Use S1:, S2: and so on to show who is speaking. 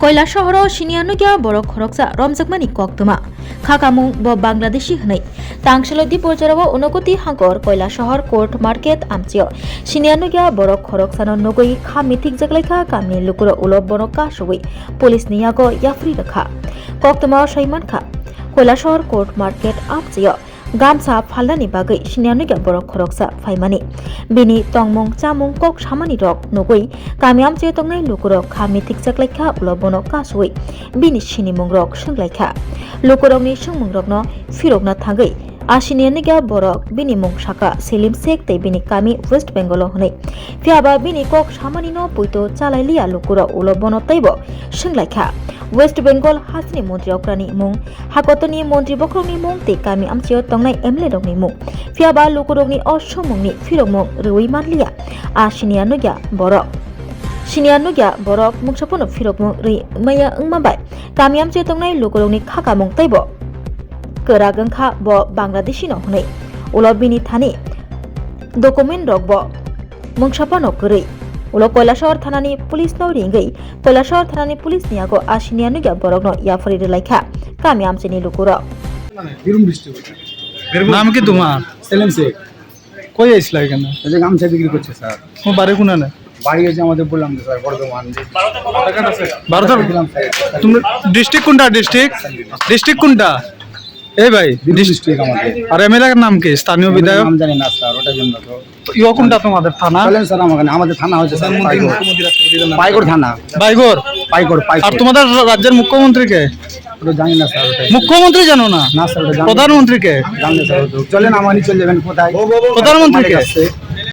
S1: কৈলাসহর সিনিয়াनुगिया बरक खरकसा रमजाकमानि कक्तमा खाकामुं ब बांग्लादेशी हनै तांगसलदि बजाराव उनगति हांगर Kailashahar court market आमचियो सिनियानुगिया बरक खरकसानो नगै खा मिथिक जगलायखा कामनि लुकुरो उलब बनका सगै पुलिस नियागो याफ्रि रखा कक्तमा सैमानखा কৈলাসহর कोर्ट मार्केट आमचियो गामसा फालनानि बागै सिनियानुगिया बरक खरकसा फाइमानि बिनि तंमं चामुं कक सामानि रक नगै कामियाम जे तंनाय लुकुरक खा मिथिक जगलायखा उलबनो कासुइ बिनि सिनिमुं रक सोंलायखा लुकुरकनि सोंमुंरकनो फिरकना थांगै आसिनियानुगिया बरक बिनि मुं साका सेलिम शेख तै बिनि कामि वेस्ट बेंगल हनै फियाबा बिनि कक सामानि न पुइतो चालायलिया लुकुर उलबनो तैबो सोंलायखा वेस्ट बेंगल हासनि मन्त्रि अक्रानि मुं हाकतनि मन्त्रि बख्रंनि मुं ते कामि आमचियो तंनाय एमले रकनि मुं फियाबा लुकुरकनि असमुंनि फिरकमुं रुइ मानलिया आसिनियानुगिया बरक मुंसाफोनो फिरकमुं रुइ मैया ओंमाबाय कामि आमचियो तंनाय लुकुरकनि खाकामुं तैबो करा गंखा ब बांग्लादेशी न हनै उलबिनि थानि डकुमेन्ट रक ब मुंसाफानो गरै उलो কৈলাসহর थानानि पुलिस न रिंगै কৈলাসহর थानानि पुलिस नियागो आसिनियानुगिया बरक न याफरि रलायखा कामि आमचिनि लुकुर
S2: বীরভূম ডিস্ট্রিক্ট
S3: নাম কি তোমার?
S2: সেলিম শেখ।
S3: কই আইছিলা এখানে?
S2: এই যে গামছা বিক্রি করছে স্যার।
S3: তোমার বাড়ি কোনানে?
S2: বাড়ি হচ্ছে আমাদের বললাম তো স্যার বর্ধমান।
S3: ভারতের তুমি ডিস্ট্রিক্ট কোনটা? ডিস্ট্রিক্ট কোনটা? এই ভাই
S2: ডিস্ট্রিক্ট আমাদের।
S3: আর এমএলএর নাম কি? স্থানীয় বিধায়ক
S2: নাম জানি না স্যার, ওটার জন্য তো।
S3: ইয়ো কোনটা তোমাদের থানা?
S2: চলেন স্যার আমাদের থানা হচ্ছে স্যার পাইকড় থানা।
S3: বাইগর?
S2: পাইকড়।
S3: আর তোমাদের রাজ্যের মুখ্যমন্ত্রী কে?
S2: ওটা জানি না স্যার। ওটা
S3: মুখ্যমন্ত্রী জানো না?
S2: না স্যার, ওটা
S3: প্রধানমন্ত্রী কে?
S2: জানি না স্যার। চলেন আমারই চলে যাবেন কোথায়?
S3: প্রধানমন্ত্রী কে?